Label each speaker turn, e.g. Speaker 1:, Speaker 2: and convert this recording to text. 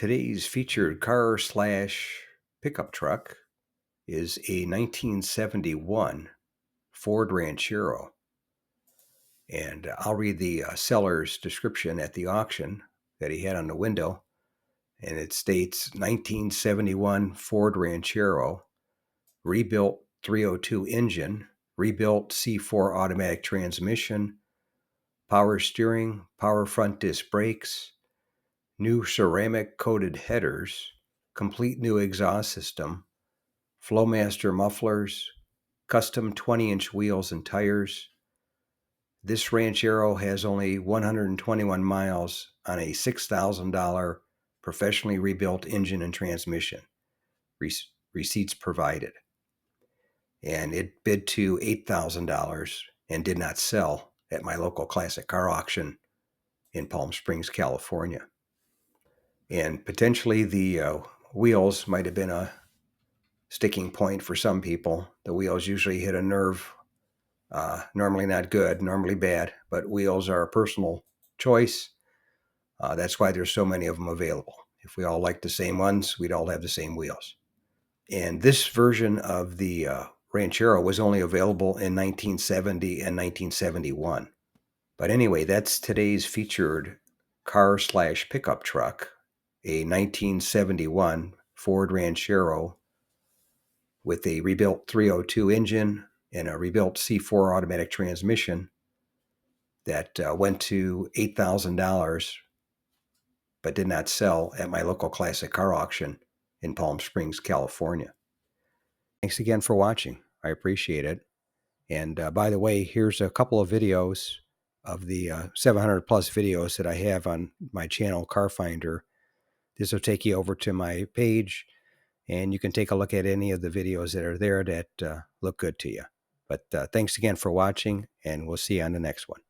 Speaker 1: Today's featured car slash pickup truck is a 1971 Ford Ranchero. And I'll read the seller's description at the auction that he had on the window. And it states 1971 Ford Ranchero, rebuilt 302 engine, rebuilt C4 automatic transmission, power steering, power front disc brakes, new ceramic coated headers, complete new exhaust system, Flowmaster mufflers, custom 20-inch wheels and tires. This Ranchero has only 121 miles on a $6,000 professionally rebuilt engine and transmission. Receipts provided. And it bid to $8,000 and did not sell at my local classic car auction in Palm Springs, California. And potentially the wheels might have been a sticking point for some people. The wheels usually hit a nerve, normally not good, normally bad, but wheels are a personal choice. That's why there's so many of them available. If we all liked the same ones, we'd all have the same wheels. And this version of the Ranchero was only available in 1970 and 1971. But anyway, that's today's featured car slash pickup truck, a 1971 Ford Ranchero with a rebuilt 302 engine and a rebuilt C4 automatic transmission that went to $8,000 but did not sell at my local classic car auction in Palm Springs, California. Thanks again for watching. I appreciate it. And by the way, here's a couple of videos of the 700 plus videos that I have on my channel, Car Finder. This will take you over to my page, and you can take a look at any of the videos that are there that look good to you. But thanks again for watching, and we'll see you on the next one.